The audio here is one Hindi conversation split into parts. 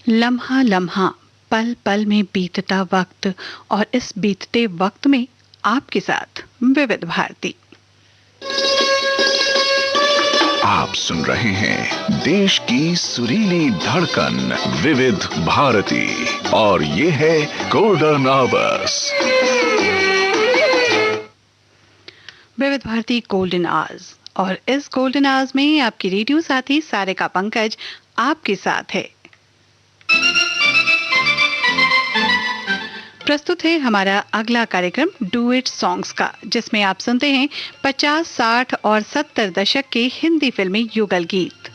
लम्हा लम्हा पल पल में बीतता वक्त और इस बीतते वक्त में आपके साथ विविध भारती। आप सुन रहे हैं देश की सुरीली धड़कन विविध भारती और ये है गोल्डन आवर्स। विविध भारती गोल्डन आवर्स और इस गोल्डन आवर्स में आपकी रेडियो साथी सारिका पंकज आपके साथ है। प्रस्तुत है हमारा अगला कार्यक्रम डुएट सॉन्ग्स का, जिसमें आप सुनते हैं 50, 60 और 70 दशक के हिंदी फिल्मी युगल गीत।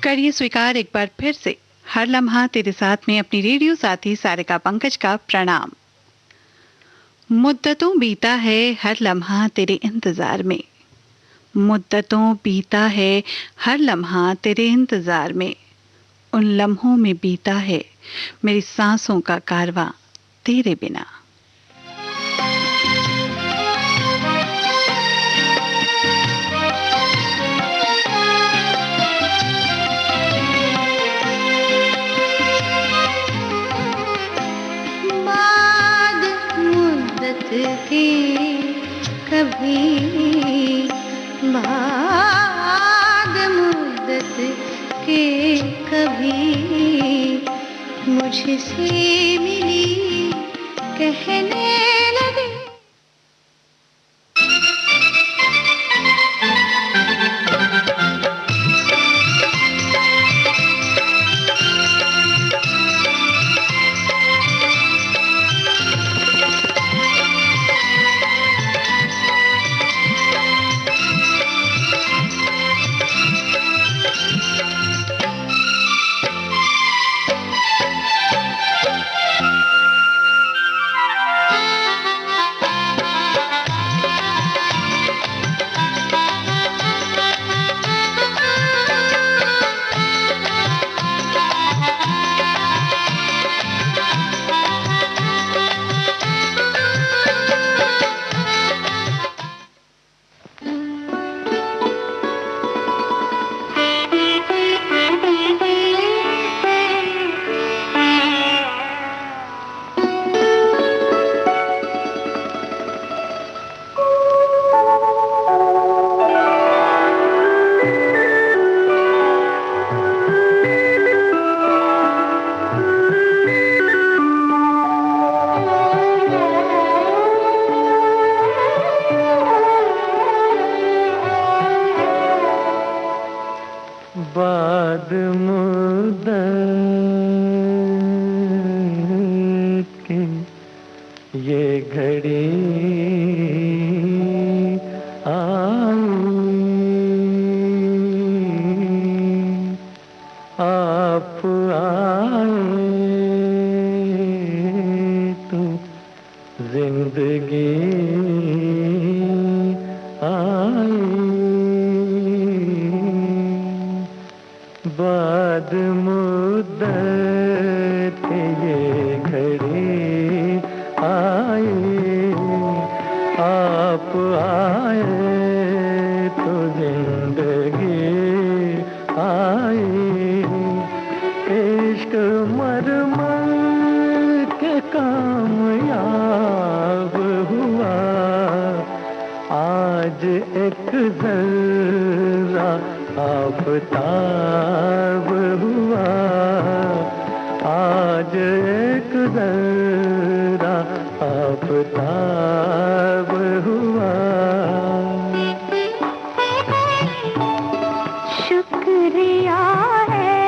करिए स्वीकार एक बार फिर से हर लम्हा तेरे साथ में अपनी रेडियो साथी सारिका पंकज का प्रणाम। मुद्दतों बीता है हर लम्हा तेरे इंतजार में, मुद्दतों बीता है हर लम्हा तेरे इंतजार में, उन लम्हों में बीता है मेरी सांसों का कारवां तेरे बिना। बाद मुद्दत के कभी, बाद मुद्दत के कभी मुझसे मिली कहने लगे। बाद मुद्दत की ये घड़ी आई, आप आए तो जिंदगी आई। बाद मुद्दत ये घड़ी आई, आप आए तो जिंदगी आई। इश्क मरमर के कामयाब हुआ, आज एक जरा आफताब हुआ, आज एक जरा आफताब हुआ। शुक्रिया है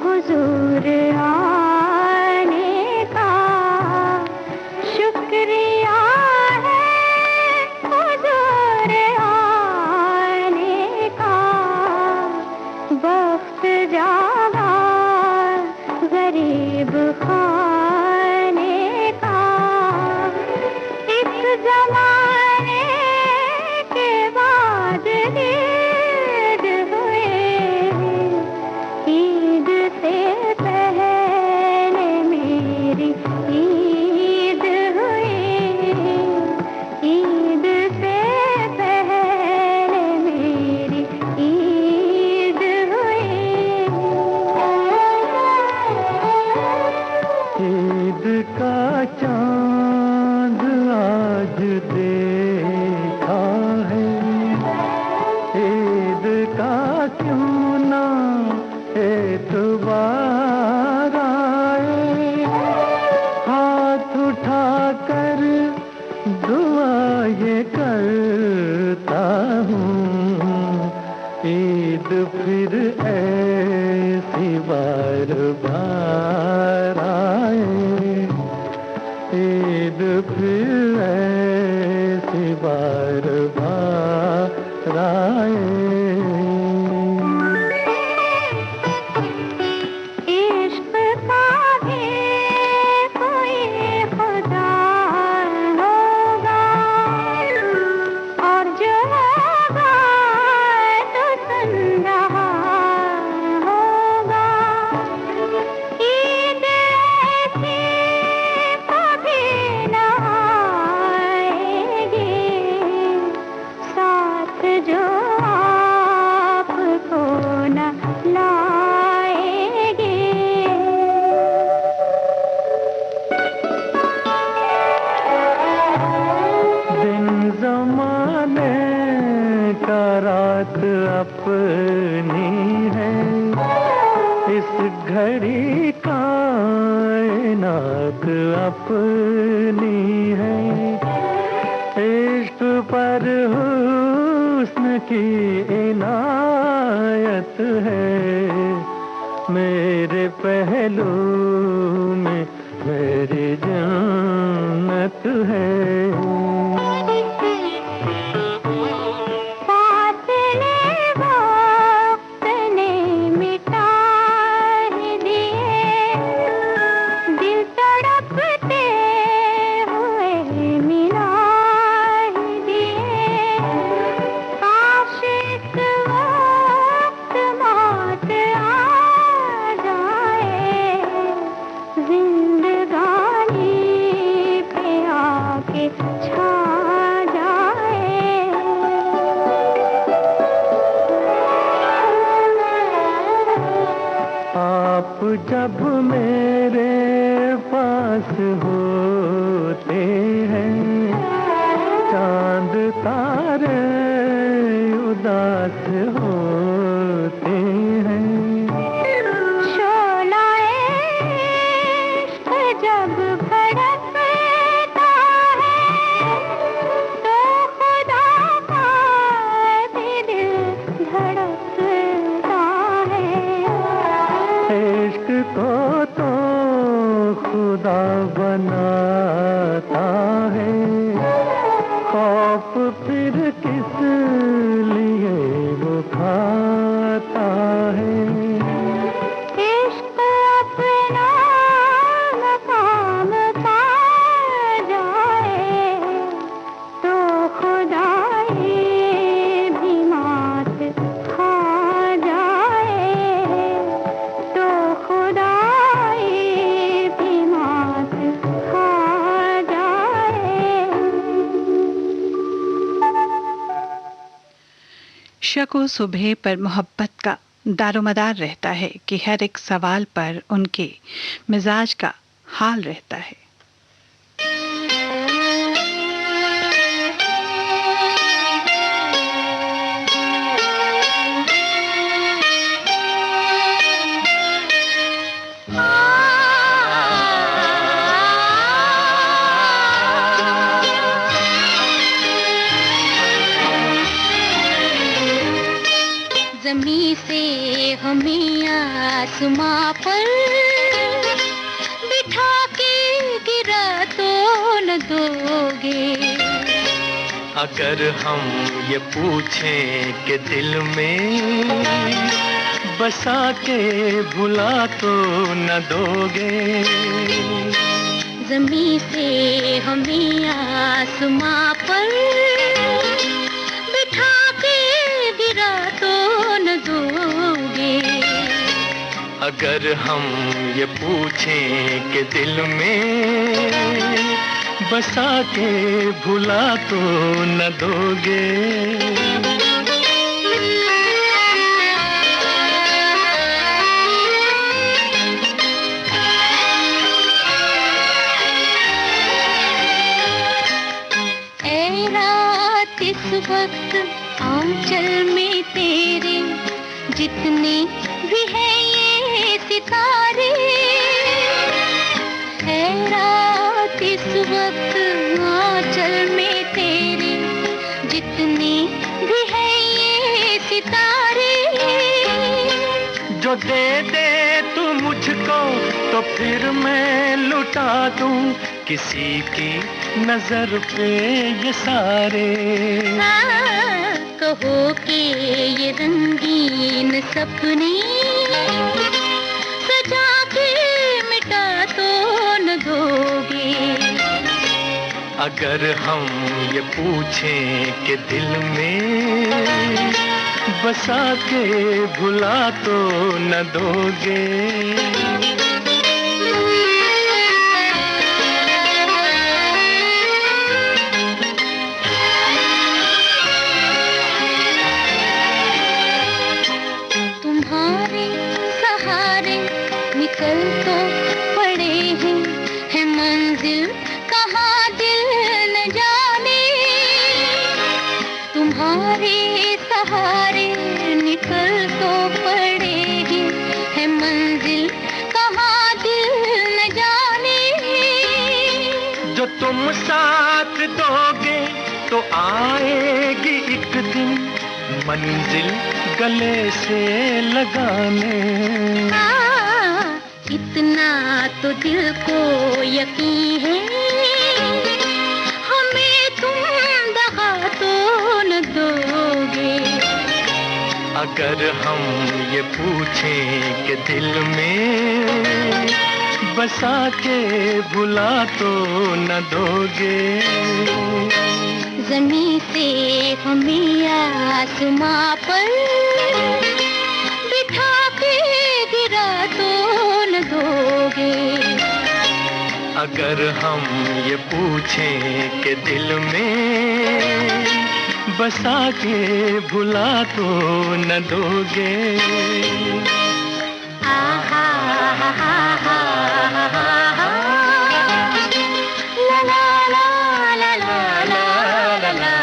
हुजूर आने का, शुक्रिया है हुजूर आने का। वक्त जागा गरीब खाने का, एक करता हूँ ईद फिर ऐसी बार बार आए, ईद फिर ऐसी बार बार आए। अपनी है इस घड़ी कायनात अपनी है, इश्क पर हुस्न की इनायत है, मेरे पहलू में मेरी जन्नत है। जब मेरे पास होते हैं चांद तारे उदास होते हैं, शोलाए जब भड़कता है तो खुदा का भी दिल धड़कता है। इश्क को तो खुदा बनाता है, खौफ फिर किस लिए वो खाता है। इश्क अपना मकाम पा जाए तो खुदाई भी मात खा जाए, तो खुदाई भी मात खा जाए। शको सुबह पर मोहब्बत का दारोमदार रहता है कि हर एक सवाल पर उनके मिजाज का हाल रहता है। ज़मीं से हमें आसमां पर बिठा के गिरा तो न दोगे। अगर हम ये पूछें कि दिल में बसा के भुला तो न दोगे। ज़मीं से हमें आसमां पर बिठा के गिरा तो न दोगे। अगर हम ये पूछें कि दिल में बसा के भुला तो न दोगे। इस वक्त आंचल में तेरे जितने भी हैं ये सितारे, है रात इस वक्त आंचल में तेरे जितने जितने भी है ये सितारे, जो दे दे तू मुझको तो फिर मैं लुटा दूं किसी की नजर पे ये सारे। कहो कि ये रंगीन सपने सजा के मिटा तो न दोगे। अगर हम ये पूछें कि दिल में बसा के भुला तो न दोगे। तुम्हारे सहारे निकल तो पड़े हैं, है मंजिल कहाँ दिल न जाने। तुम्हारे सहारे निकल तो पड़े हैं, है मंजिल कहाँ दिल न जाने। जो तुम साथ दोगे तो आएगी एक दिन मंजिल गले से लगाने। इतना तो दिल को यकीन है, हमें तुम दगा तो न दोगे। अगर हम ये पूछें कि दिल में बसा के भुला तो न दोगे। ज़मीं से हमें आसमां पर बिठा के गिरा तो न दोगे। अगर हम ये पूछें कि दिल में बसा के भुला तो न दोगे। आहा हा हा हा हा, ला ला ला ला ला ला ला।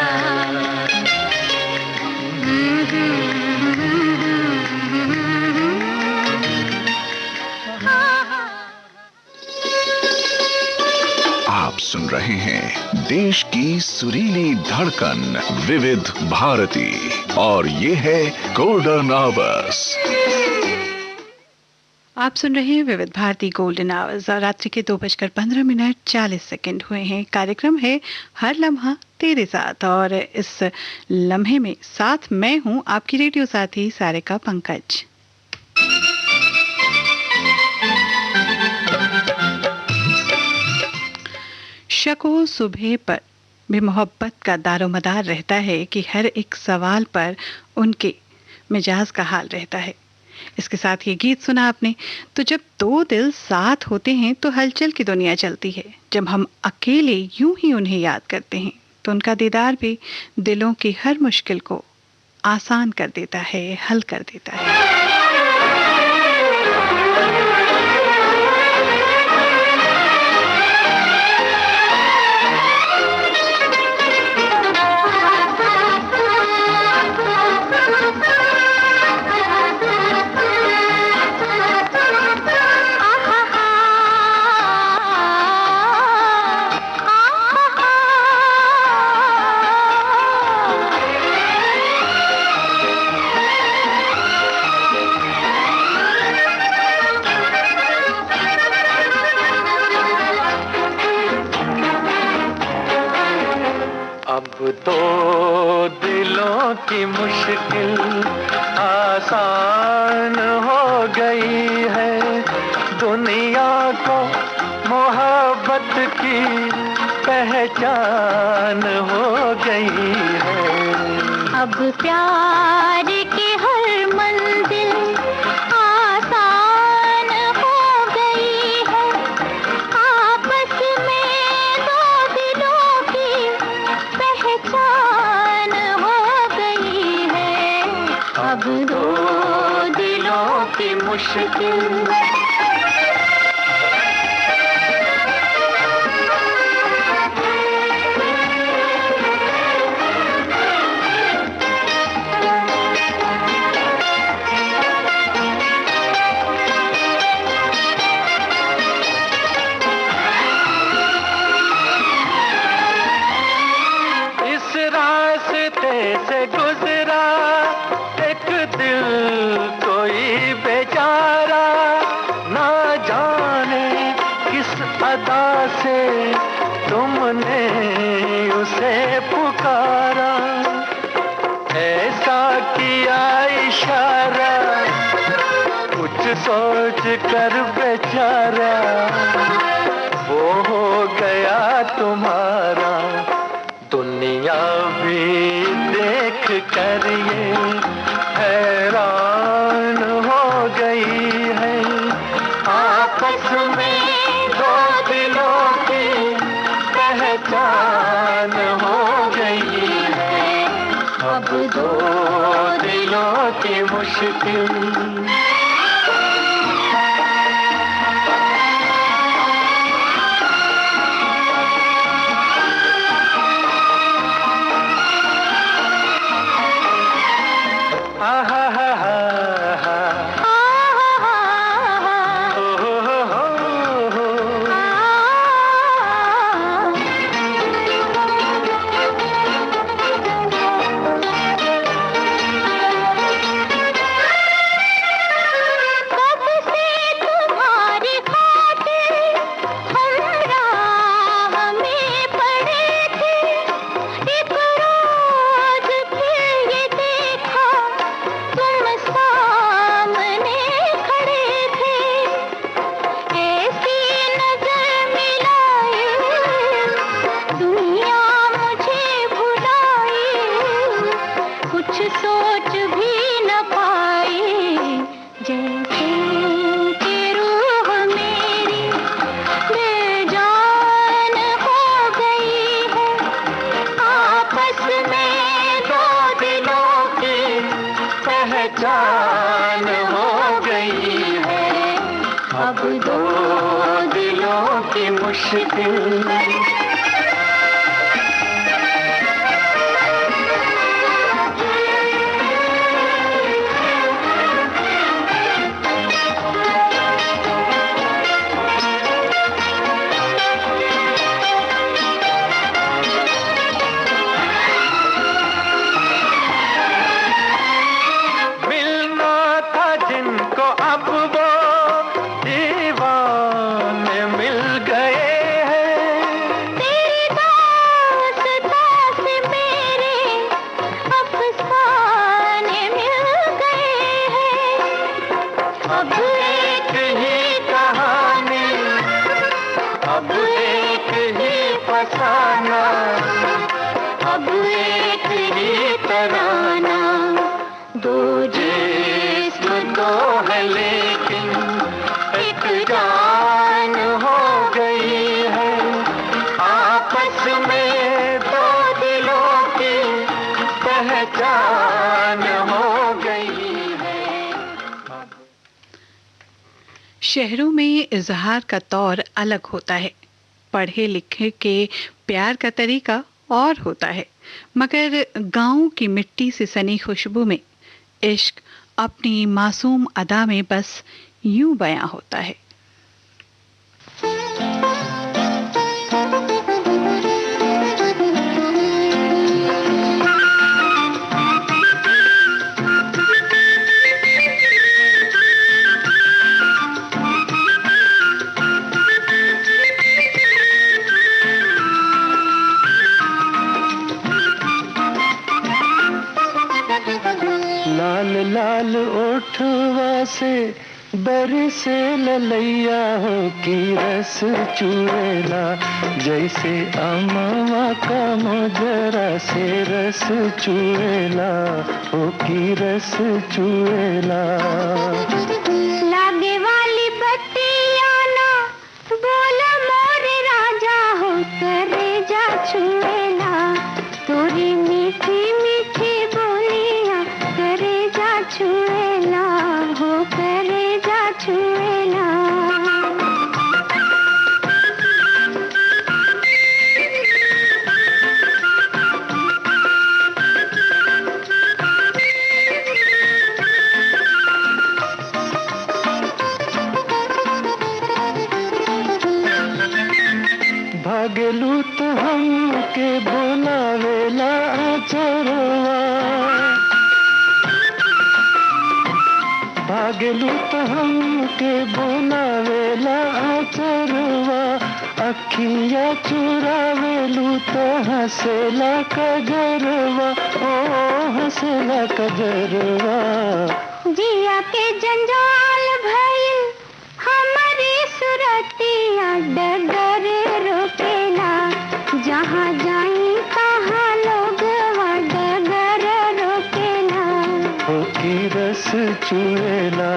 आप सुन रहे हैं देश की सुरीली धड़कन विविध भारती और ये है गोल्डन आवर्स। आप सुन रहे हैं विविध भारती गोल्डन आवर्स और रात्रि के 2:15 हुए हैं। कार्यक्रम है हर लम्हा तेरे साथ और इस लम्हे में साथ मैं हूं आपकी रेडियो साथी सारिका पंकज। शको सुबह पर भी मोहब्बत का दारोमदार रहता है कि हर एक सवाल पर उनके मिजाज का हाल रहता है। इसके साथ ये गीत सुना आपने। तो जब दो दिल साथ होते हैं तो हलचल की दुनिया चलती है। जब हम अकेले यूं ही उन्हें याद करते हैं तो उनका दीदार भी दिलों की हर मुश्किल को आसान कर देता है, हल कर देता है। दो दिलों की मुश्किल आसान हो गई है, दुनिया को मोहब्बत की पहचान हो गई है। अब प्यार की हर मंजिल आसान हो गई है, आपस में दो दिलों की पहचान हो गई है। अब दो दिलों की मुश्किल से गुजरा एक दिल कोई बेचारा, ना जाने किस अदा से तुमने उसे पुकारा। ऐसा किया इशारा कुछ सोच कर बेचारा, वो हो गया तुम्हारा। दुनिया भी देख कर ये हैरान हो गई है। आपस में दो दिलों की पहचान हो गई है। अब दो दिलों की मुश्किल पहचान हो गई है। अब दो दिलों की मुश्किल अब एक ही तराना। दो जिस्म तो है लेकिन एक जान हो गई है। आपस में दो दिलों की पहचान हो गई है। शहरों में इजहार का तौर अलग होता है। पढ़े लिखे के प्यार का तरीका और होता है, मगर गाँव की मिट्टी से सनी खुशबू में इश्क अपनी मासूम अदा में बस यूं बयां होता है। लाल लाल ओठवा से बरसे ललैया हो की रस चुएला, जैसे अमवा का मोजरा से रस चुएला हो की रस चुएला। लागे वाली बत्तियां ना बोला मोरे राजा हो करे जा छुएला, तोरी मीठी मीठी बोलियां करे जा छुएला हो करे जा छुएला। भागलू तो हमके बोलावेला चरवा लागलू तो हमके बोलावेला आचरवा, अखिया चुरावेलू तो हंसेला कजरवा, ओ हंसेला कजरवा। जिया के जंजाल भइल हमारी सुरतिया, डगर रोकेला जहाँ जाई तहाँ लोग डगर रोकेला। हो की रस चुएला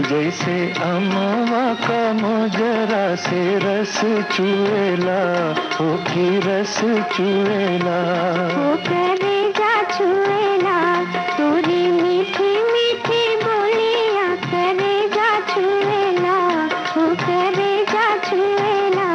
जैसे अमवा का मोजरा से रस चुएला, हो की रस चुएला। हो करेजा छुएला तोरी मीठी मीठी बोलिया, करेजा छुएला, हो करेजा छुएला।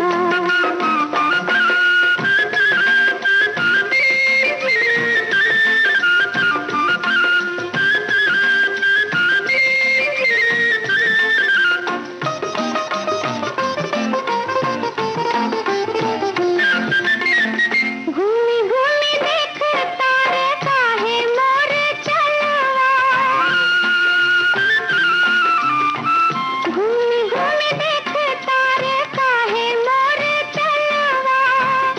घूमी घूमी देख तारे काहे मोर चलवा, घूमी घूमी देख तारे काहे मोर चलवा।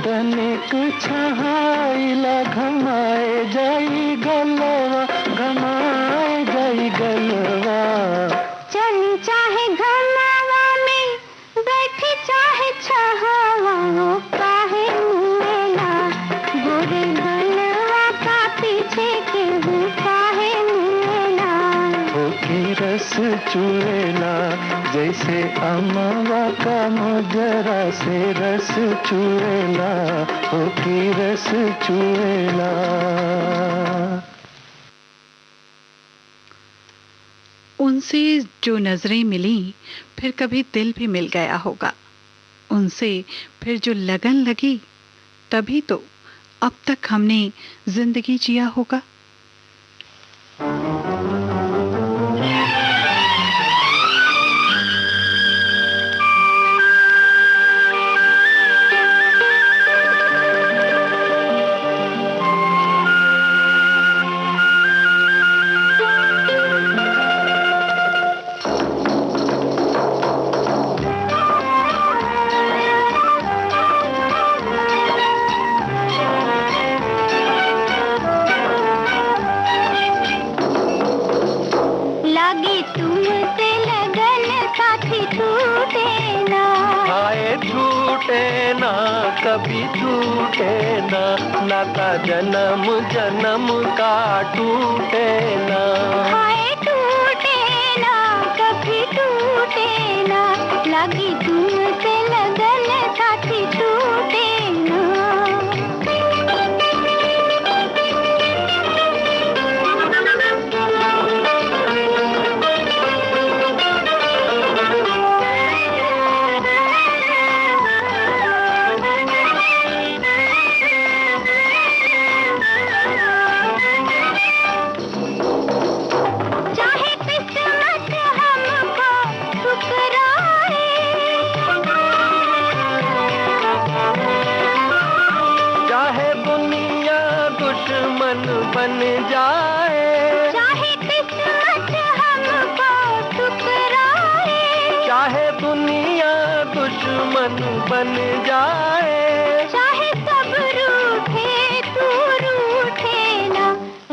तनिक छहाइला घमाए जाई गलवा, घमाए जाई गलवा। चली चाहे घमावा में बैठी चाहे छहावा, हो काहे मुएला गोरे गलवा का पीछे के हो काहे मुएला। हो की रस चुएला जैसे अमवा का मोजरा से रस चुएला, हो की रस चुएला। उनसे जो नजरें मिली फिर कभी दिल भी मिल गया होगा, उनसे फिर जो लगन लगी तभी तो अब तक हमने जिंदगी जिया होगा। लागी तुमसे लगन साथी छूटे ना, हाय छूटे ना कभी छूटे ना, नाता जन्म जन्म का टूटे ना। हाय टूटे ना कभी टूटे ना, लागी तुमसे लगन साथी छूटे ना। चाहे किस्मत हमको ठुकराए, चाहे दुनिया दुश्मन बन जाए, चाहे किस्मत हमको ठुकराए, चाहे दुनिया दुश्मन बन जाए। चाहे सब रूठे तू रूठे ना,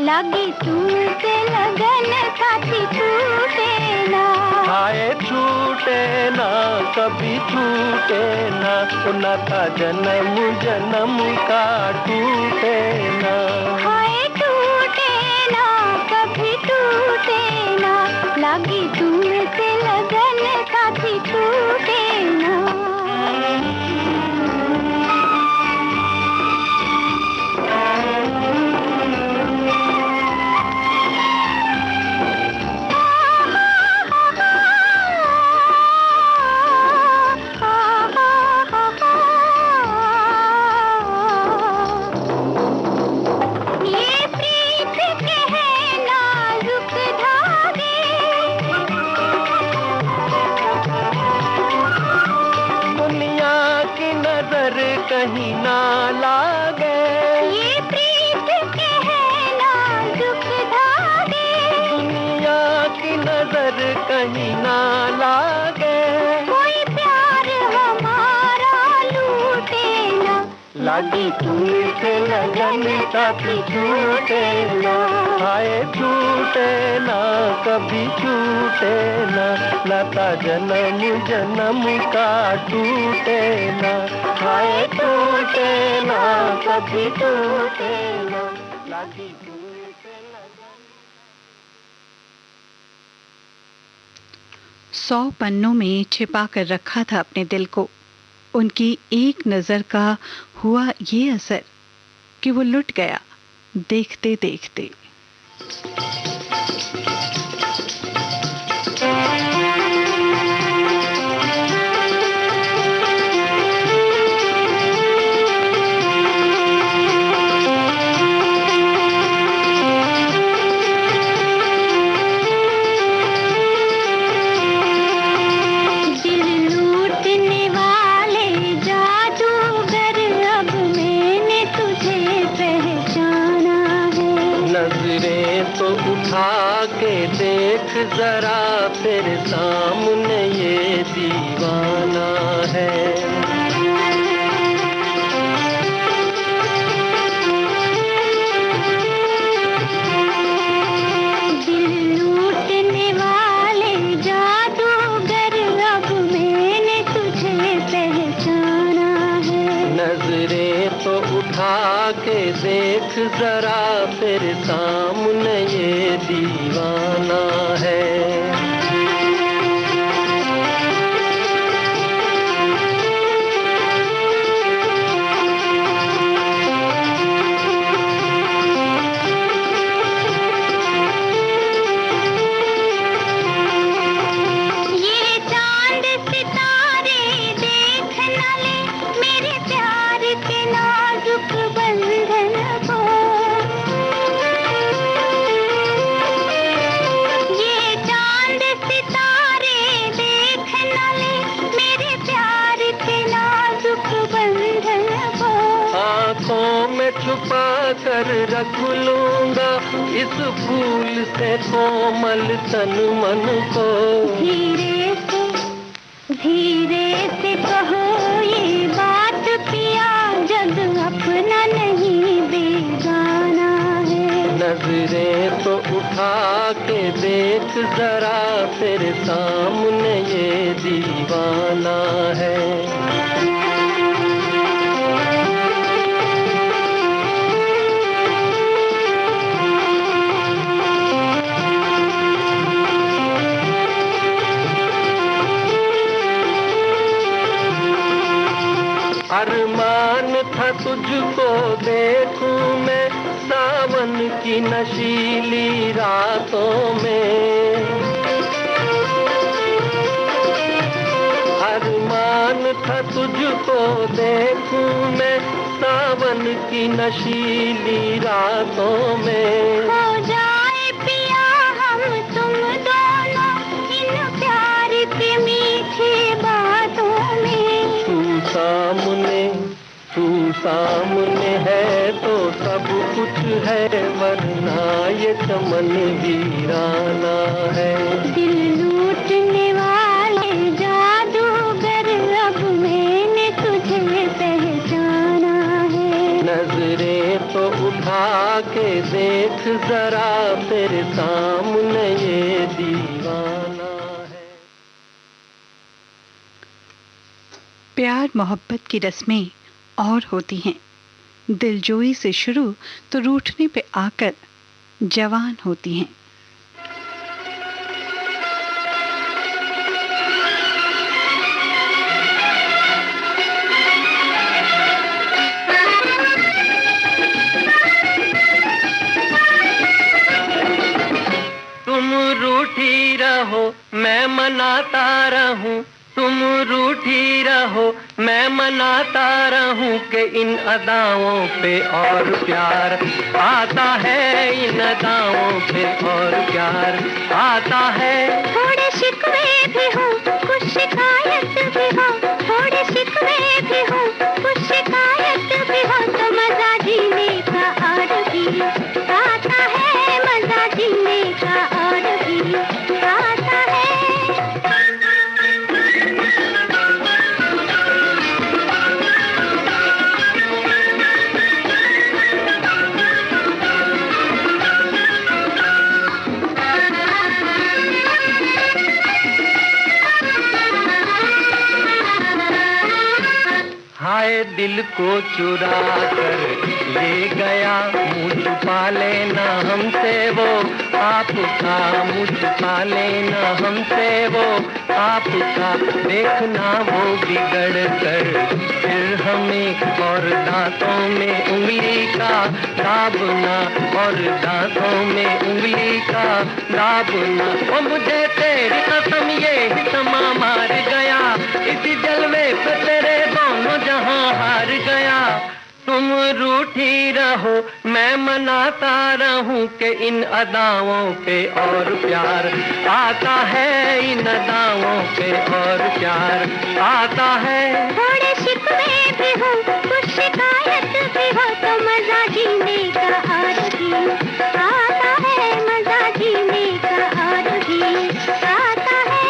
लगी तुमसे लगन साथी छूटे ना। हाय छूटे ना कभी छूटे ना, नाता जन्म जन्म का टूटे ना। हाय टूटे ना कभी टूटे ना, लगी तुमसे लगन साथी छूटे ना। ये प्रीत के है नाजुक धागे, कहीं ना लागे। कोई प्यार हमारा लूटे ना, लगी तुमसे लगन कभी छूटे ना, हाय छूटे ना कभी छूटे ना, लता जन्म जन्म का टूटे ना, हाय टूटे ना कभी टूटे ना, लगी तुमसे लगन। 100 पन्नों में छिपा कर रखा था अपने दिल को। उनकी एक नज़र का हुआ ये असर कि वो लुट गया देखते देखते। देख जरा तेरे सामने ये दीवाना है। दिल लूटने वाले जादूगर अब मैंने तुझे पहचाना है। नजरें तो उठा के देख जरा तेरे सामने ये दीवाना है। छुपा कर रख लूंगा इस फूल से कोमल तन मन को। धीरे से कहो ये बात पिया, जग अपना नहीं बेगाना है। नजरें तो उठा के देख जरा तेरे सामने ये दीवाना है। अरमान था तुझको देखूं मैं सावन की नशीली रातों में। अरमान था तुझको देखूं मैं सावन की नशीली रातों में। हो जाए पिया हम तुम दोनों इन प्यार के मीठे बातों में। तू सामने है तो सब कुछ है, वरना ये चमन वीराना है। दिल लूटने वाले जादूगर अब मैंने तुझे पहचाना है। नजरें तो उठा के देख जरा तेरे सामने ये दीवाना है। प्यार मोहब्बत की रस्में और होती हैं। दिलजोई से शुरू तो रूठने पे आकर जवान होती हैं। तुम रूठी रहो मैं मनाता रहूं, तुम रूठी रहो मैं मनाता रहूं कि इन अदाओं पे और प्यार आता है, इन अदाओं पे और प्यार आता है। थोड़े शिकवे भी हो कुछ शिकायत भी हो, थोड़े शिकवे भी हो कुछ शिकायत भी हो, तो मजा जीने का और भी आता है, मजा जीने का और भी आता है। दिल को चुरा कर ले गया। मुँह छुपा लेना हमसे वो आपका, मुँह छुपा लेना हमसे वो आपका। देखना वो बिगड़ कर फिर हमें और दांतों में उंगली का दाबना, और दांतों में उंगली का दाबना। ओ मुझे तेरी कसम ये ही समा मार गया, इसी जलवे पे तेरे दोनों जहां हार गया। तुम रूठी रहो मैं मनाता रहूं कि इन अदाओं पे और प्यार आता है, इन अदाओं पे और प्यार आता है। थोड़े शिकवे भी हो कुछ शिकायत भी हो तो मजा जीने का और भी आता है, मजा जीने का और भी आता है।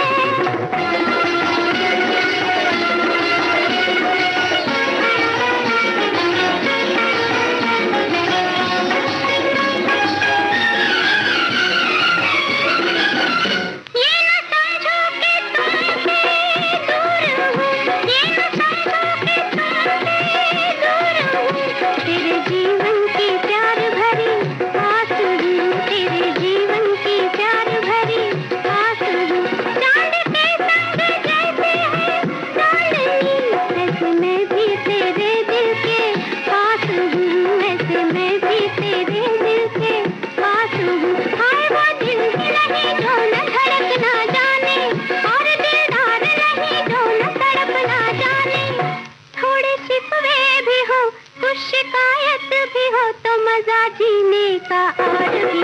शिकायत भी हो तो मजा जीने का और भी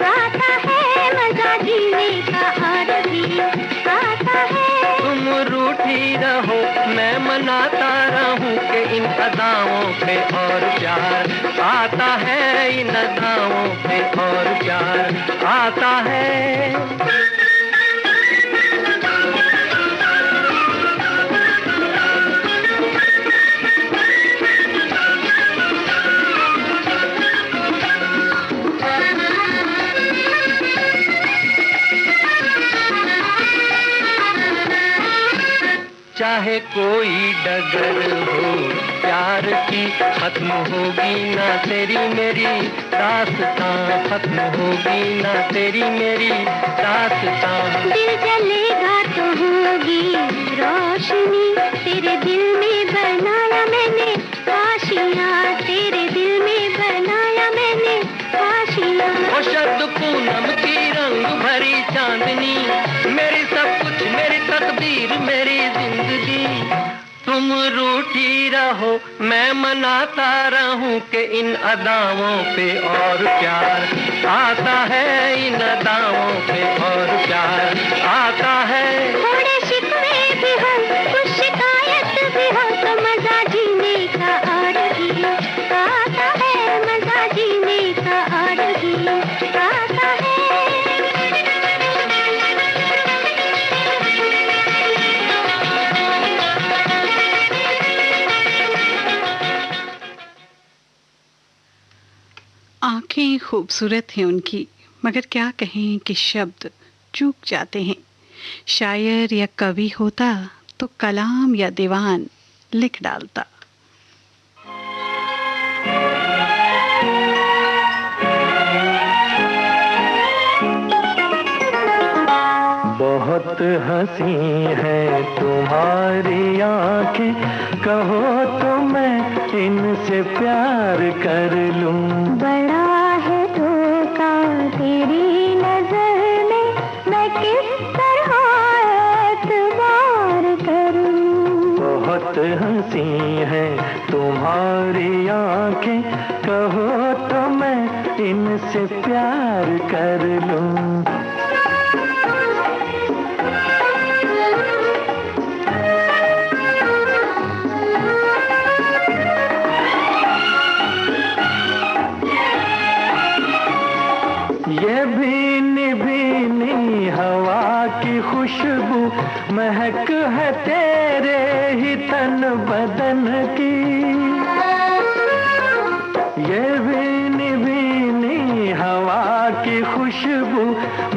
आता है, मजा जीने का और भी आता है। तुम रूठी रहो मैं मनाता रहूं कि इन अदाओं पे और प्यार आता है, इन अदाओं पे और प्यार आता है। चाहे कोई डगर हो प्यार की, खत्म होगी ना तेरी मेरी दास्तां, खत्म होगी ना तेरी मेरी दास्तां। दिल जलेगा तो होगी रोशनी, तेरे दिल में बनाया मैंने आशियाँ, तेरे दिल में बनाया मैंने आशियाँ। ओ शब्द पूनम की रंग भरी चांदनी, मेरी सब कुछ मेरी तकदीर मेरी जिंदगी। तुम रूठी रहो मैं मनाता रहूं कि इन अदाओं पे और प्यार आता है, इन अदाओं पे और प्यार आता है। थोड़े शिकवे भी हो कुछ शिकायत भी हो तो मजा जीने का और भी आता है, मजा जीने का और भी आता है। आंखें खूबसूरत हैं उनकी, मगर क्या कहें कि शब्द चूक जाते हैं। शायर या कवि होता तो कलाम या दीवान लिख डालता। बहुत हंसी है तुम्हारी आंखें, कहो तो मैं इनसे प्यार कर लूं। बड़ा है धोखा तेरी नजर में, मैं किस तरह एतबार करूं। बहुत हंसी है तुम्हारी आंखें, कहो तो मैं इनसे प्यार कर लूं। ये भीनी भीनी हवा की खुशबू महक है तेरे ही तन बदन की। ये भीनी भीनी हवा की खुशबू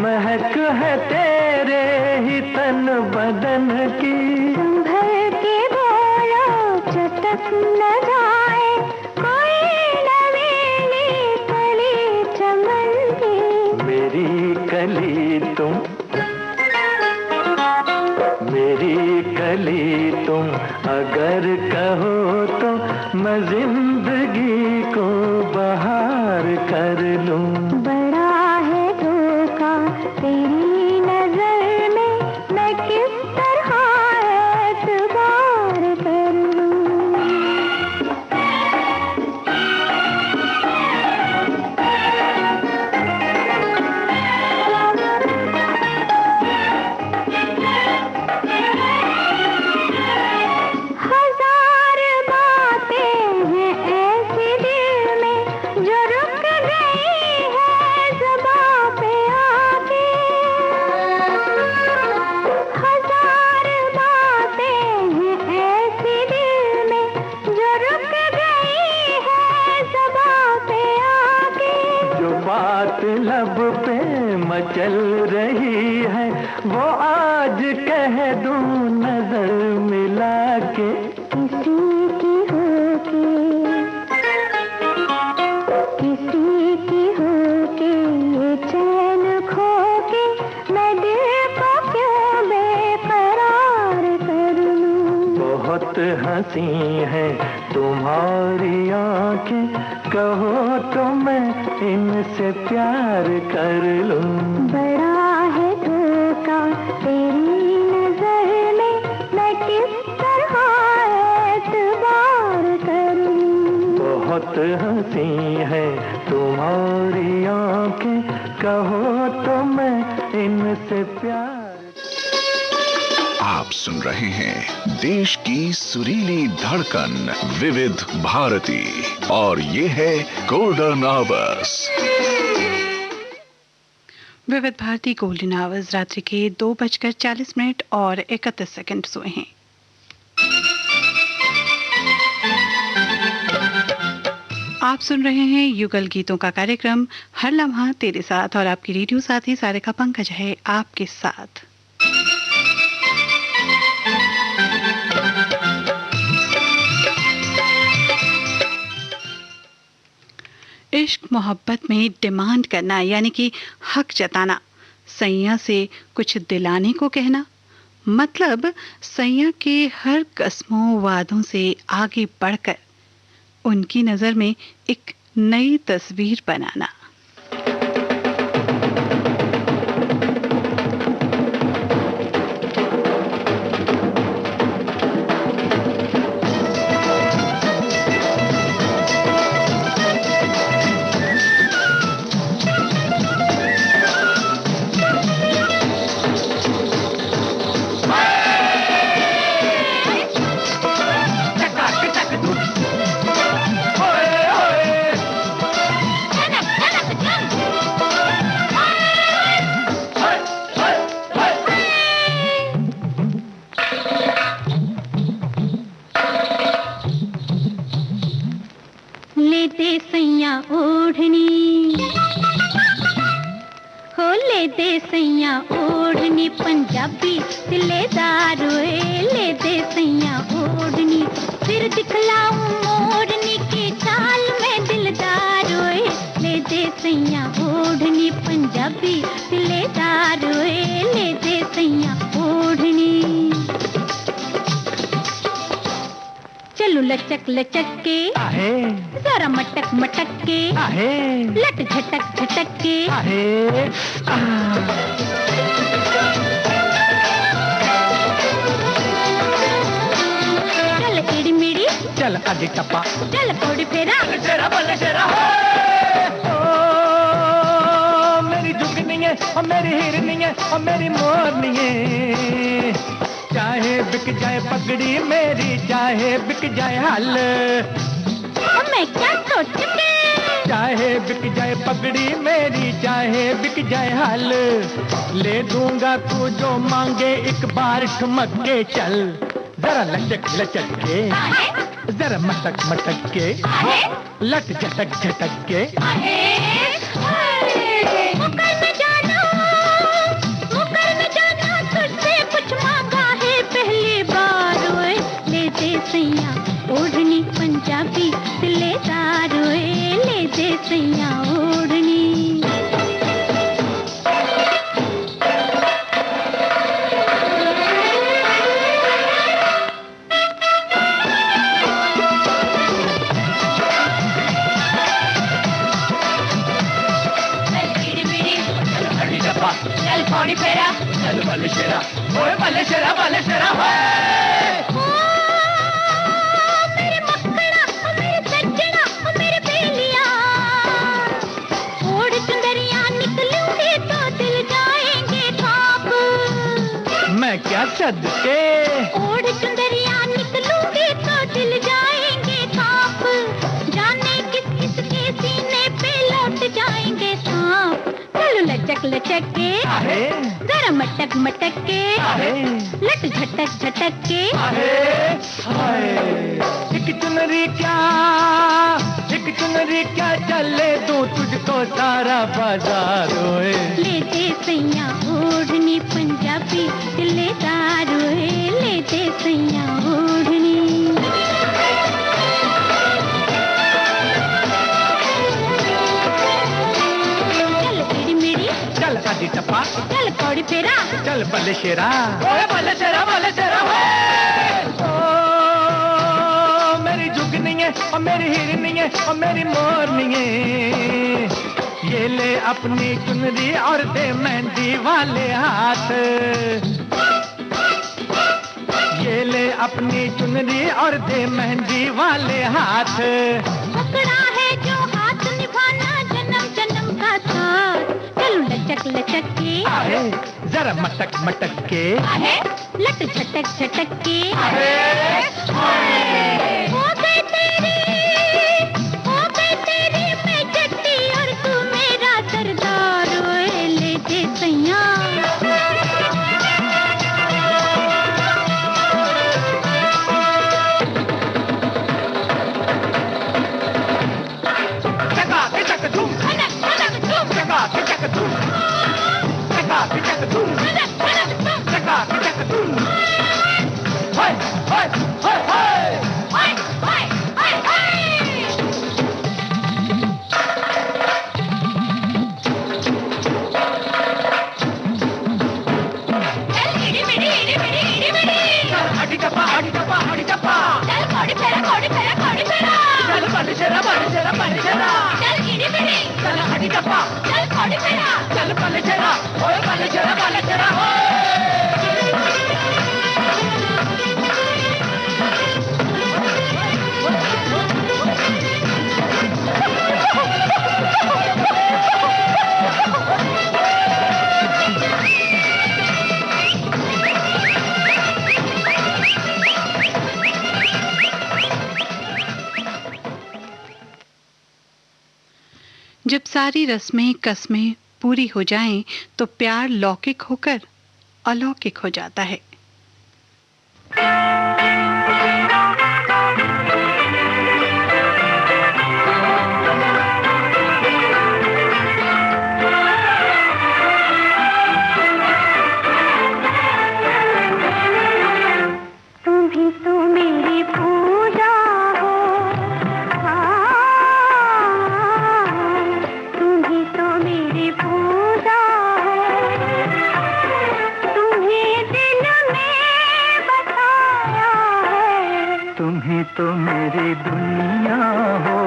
महक है तेरे ही तन बदन की। संभल के बोलो तक न जाए कोई नवेली कली चमन की। मेरी कली तुम, मेरी कली तुम अगर कहो तो मैं जिंदगी को बहार कर लूं। बड़ा है धोखा तेरी नजर में, मैं किस तरह एतबार कर लूं। हजार बातें हैं ऐसी दिल में जो रुक गई है ज़बां पे आके। हजार बातें हैं ऐसी दिल में जो रुक गई है ज़बां पे आके। जो बात लब पे मचल रही है वो आज कह दूं नजर मिला के। किसी की होके, किसी की होके ये चैन खो के, मैं दिल को क्यों बेकरार कर लूं। बहुत हंसी है तुम्हारी आंखें, कहो तो मैं इनसे प्यार कर लूं। बड़ा है धोखा तेरी नजर में, मैं किस तरह एतबार कर लूं। बहुत हंसी है तुम्हारी आंखें, कहो तो मैं इनसे प्यार। आप सुन रहे हैं देश की सुरीली धड़कन विविध भारती और ये है गोल्डन आवर्स। विविध भारती गोल्डन आवर्स रात्रि के 2:40 और 31 सेकंड हुए हैं। आप सुन रहे हैं युगल गीतों का कार्यक्रम हर लम्हा तेरे साथ और आपकी रेडियो साथी सारिका पंकज है आपके साथ। इश्क मोहब्बत में डिमांड करना यानी कि हक जताना, सैया से कुछ दिलाने को कहना, मतलब सैया के हर कसमों वादों से आगे बढ़कर उनकी नज़र में एक नई तस्वीर बनाना। पंजाबी सिलेदार ले दे सैया ओढ़नी, फिर दिखलाऊं मोरनी की चाल में दिलदार ले दे सैया ओढ़नी, पंजाबी सिलेदार ले दे सैया ओढ़नी। चलू लचक लचक के जरा मटक मटक के लट झटक झटक के चल एड़ी मेड़ी चल आगे टप्पा चल कोड़ी फेरा तेरा बल्ले तेरा मेरी जुगनी है और मेरी हिरनी है और मेरी मोरनी है, चाहे बिक जाए पगड़ी मेरी चाहे बिक जाए हल, मैं क्या सोच के चाहे बिक जाए पगड़ी मेरी चाहे बिक जाए हल, ले दूंगा तू जो मांगे एक बार ठुमक के चल, जरा लचक लचक के जरा मटक मटक के लट झटक झटक के मुकर न जाना तुझसे कुछ मांगा है पहली बार ले दे सैया ओढ़ कौड़ी फेरा, चल बल्ले शेरा, ओए बल्ले शेरा, बल्ले शेरा, ओए। मेरे मक्कड़ा, ओ मेरे सज्जना, ओ मेरे बेलिया, ओढ़ चुंदरिया निकलूंगी तो दिल जाएंगे कांप। मैं क्या सदके, ओढ़ चुंदरिया निकलूंगी तो दिल जाएंगे कांप। जाने किस किस के सीने पे लौट जाएंगे सांप। चलो लचक लचक के, जरा मटक मटक के, लट झटक झटक के। एक चुनरी क्या चले दूं तुझको सारा बाजार ओए। ले दे सैया ओढ़नी पंजाबी दिलेदार ओए, ले दे सैया ओढ़नी। चल मेरी मेरी, चल आदि टप्पा, चल कौड़ी फेरा, चल बल्ले शेरा, ओए बल्ले शेरा, बल्ले शेरा, ओए। ओ मेरी जुगनी है, ओ मेरी हिरनी है, ओ मेरी मोरनी है, ये ले अपनी चुनरी और दे मेहंदी वाले हाथ। ये ले अपनी चुनरी और दे मेहंदी वाले हाथ। पकड़ा है जो हाथ निभाना जन्म जन्म का साथ। चलो लचक लचक के, जरा मटक मटक के, लट झटक झटक के। हो गई तेरी मैं जट्टी और तू मेरा सरदार ओए, ले दे सैया। जब सारी रस्में कस्में पूरी हो जाएं तो प्यार लौकिक होकर अलौकिक हो जाता है। तो मेरी दुनिया हो,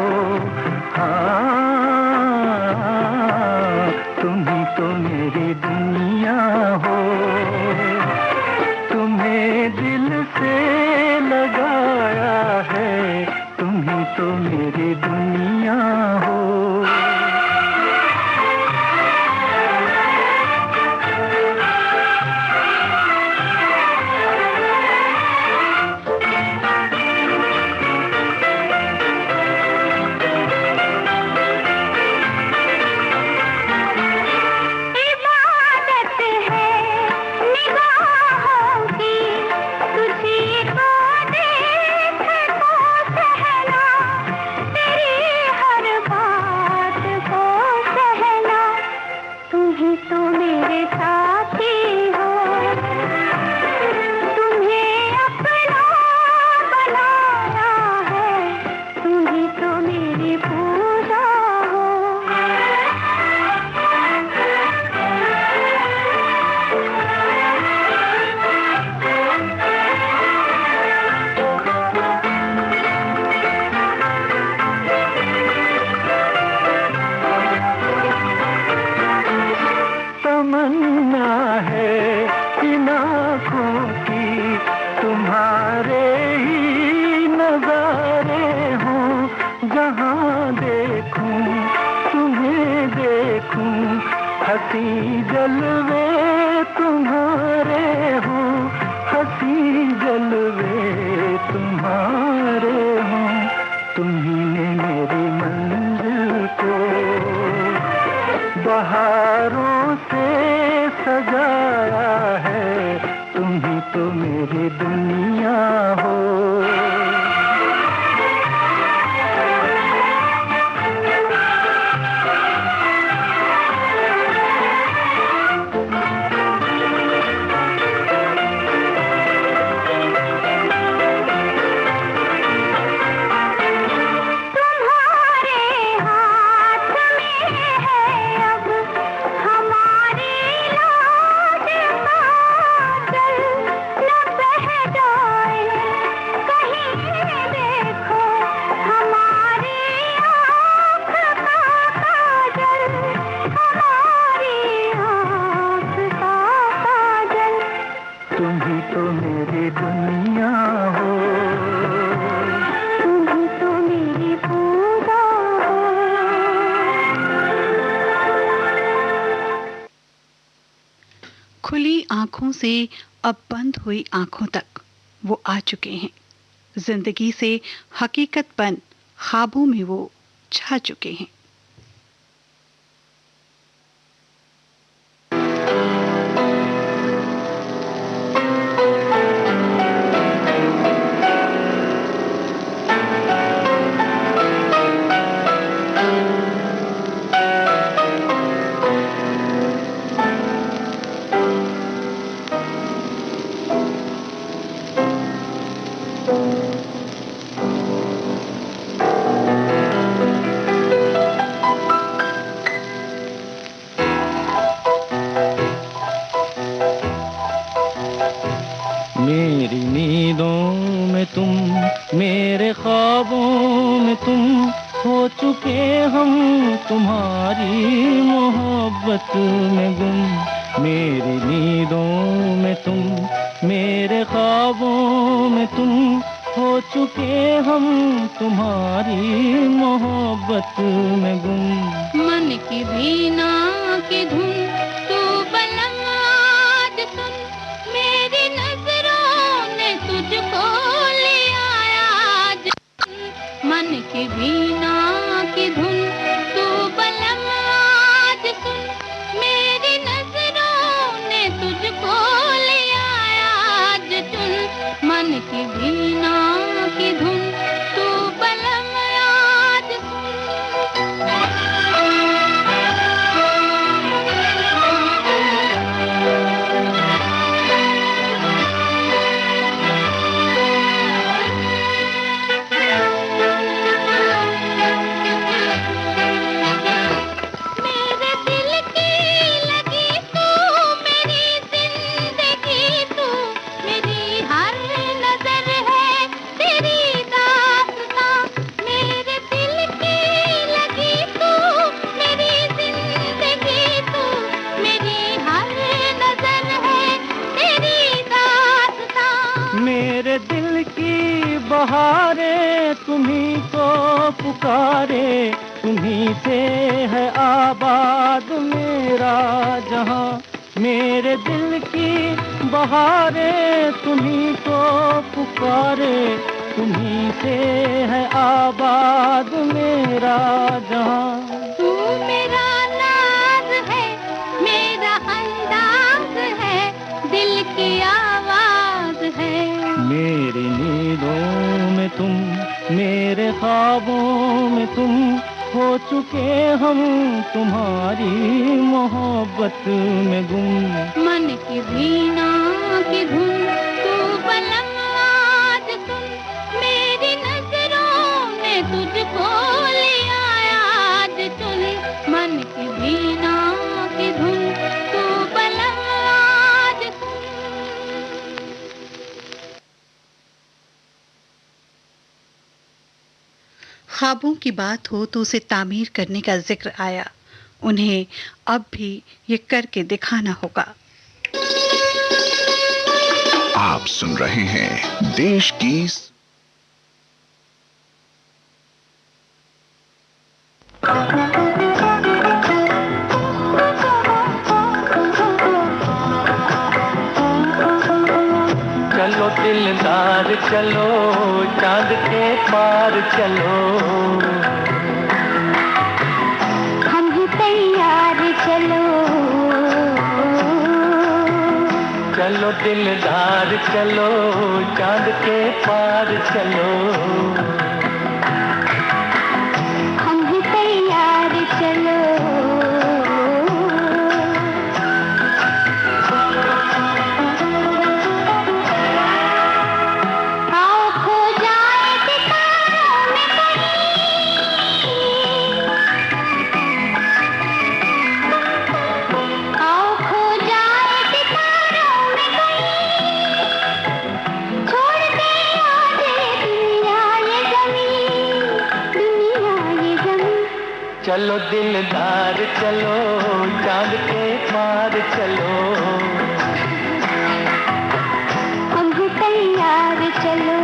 तुम ही तो मेरी दुनिया हो। तुम्हें दिल से लगाया है, तुम ही तो मेरी दुनिया हो। हंसी जलवे तुम्हारे हो, हंसी जलवे तुम्हारे हो। तुम्ही ने मेरी मंजिल को बहारों से सजाया है, तुम्ही तो मेरी दुनिया हो। खुली आंखों से अब बंद हुई आंखों तक वो आ चुके हैं। जिंदगी से हकीकत बन ख्वाबों में वो छा चुके हैं। मेरी नींदों में तुम, मेरे ख्वाबों में तुम, हो चुके हम तुम्हारी मोहब्बत में गुम। मेरी नींदों में तुम, मेरे ख्वाबों में तुम, हो चुके हम तुम्हारी मोहब्बत में गुम। मन की वीणा की धुन तू बलम आज सुन, मेरी नजरों ने तुझको लिया आज। मन की वीणा की धुन तू बलम आज सुन, मेरी नजरों ने तुझको लिया आज चुन। मन की वीणा की धुन तू बलम आज बहारे तुम्ही को पुकारे, तुम्ही से है आबाद मेरा जहां। मेरे दिल की बहारे तुम्ही को पुकारे, तुम्ही से है आबाद मेरा जहां। तू मेरा नाज है, मेरा अंदाज है, दिल की आवाज है। मेरी नींदों में तुम, मेरे ख्वाबों में तुम, हो चुके हम तुम्हारी मोहब्बत में गुम। मन की वीणा की धुन तू बलम आज सुन, मेरी नजरों ने तुझको लिया आज चुन। मन की वीणा की धुन तू बलम आज सुन। ख्वाबों की बात हो तो उसे तामीर करने का जिक्र आया। उन्हें अब भी ये करके दिखाना होगा। आप सुन रहे हैं देश की चलो, चांद के पार चलो। हम ही तैयार चलो। चलो दिलदार चलो, चांद के पार चलो। हम ही तैयार चलो। चलो दिलदार चलो, चांद के पार चलो। हम ही तैयार चलो।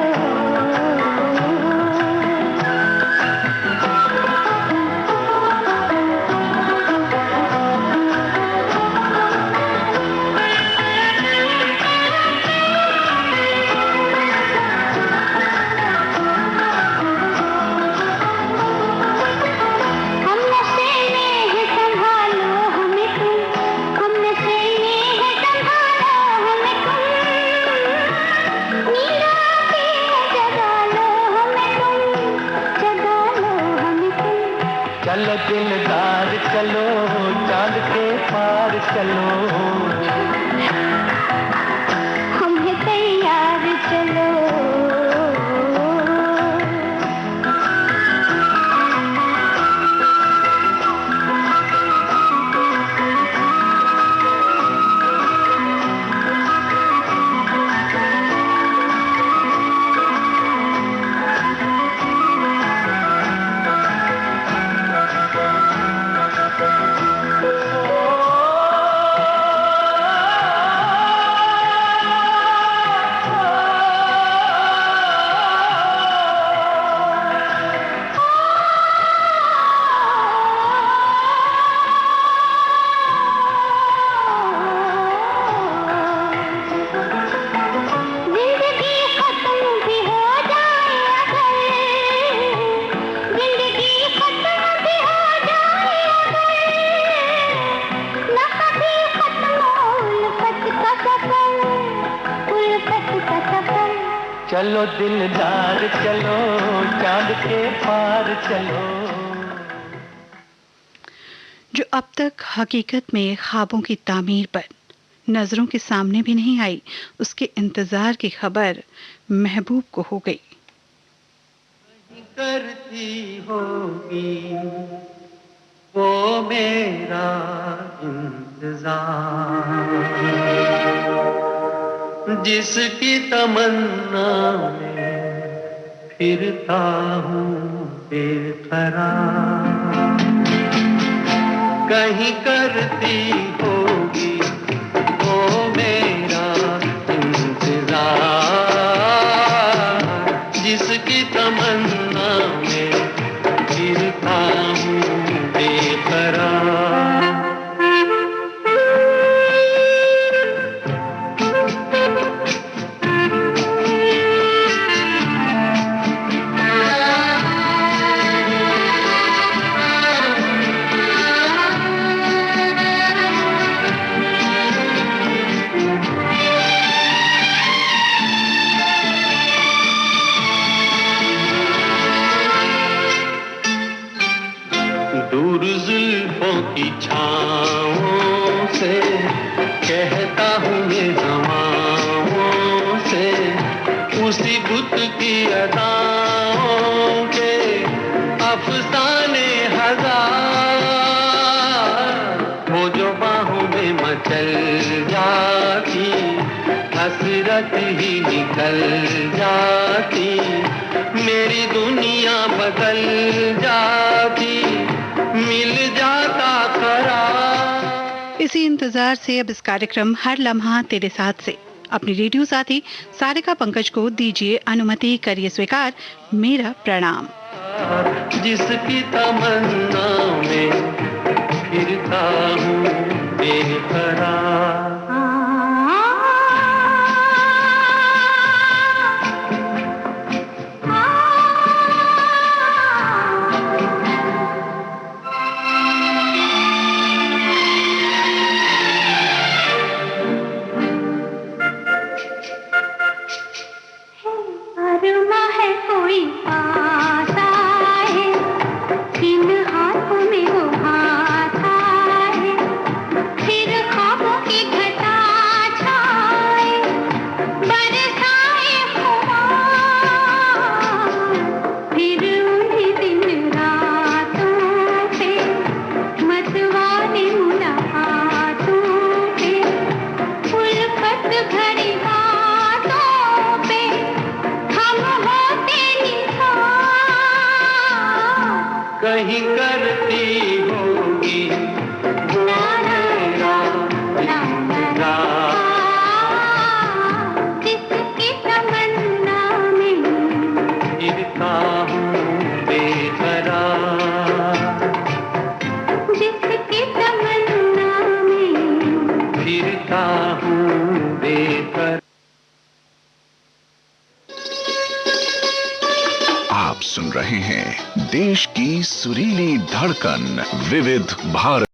चलो दिलदार चलो, चांद के पार चलो। हम ही तैयार चलो। चलो दिलदार चलो, चांद के पार चलो। जो अब तक हकीकत में ख्वाबों की तामीर पर नजरों के सामने भी नहीं आई, उसके इंतजार की खबर महबूब को हो गई। करती होगी वो मेरा इंतजार, जिसकी तमन्ना में फिरता हूँ बेकरार। कहीं करती होगी वो मेरा इंतजार, जिसकी तमन्ना में फिरता हूँ बेकरार। दूर जुल्फों की छाँवों से कहता हूँ ये हवाओं से, उसी बुत की अदाओं के अफसाने हजार। वो जो बाहों में मचल जाती, हसरत ही निकल जाती, मेरी दुनिया बदल जाती, मिल जाता करार। इसी इंतजार से अब इस कार्यक्रम हर लम्हा तेरे साथ से अपनी रेडियो साथी सारिका पंकज को दीजिए अनुमति, करिए स्वीकार मेरा प्रणाम। जिसकी तमन्ना में फिरता हूँ बेकरार। कहीं करती होगी वो मेरा इंतजार। जिसकी तमन्ना में गिरता हूँ बेकरार, जिसकी तमन्ना में गिरता हूँ बेकरार। आप सुन रहे हैं देश की सुरीली धड़कन विविध भारत।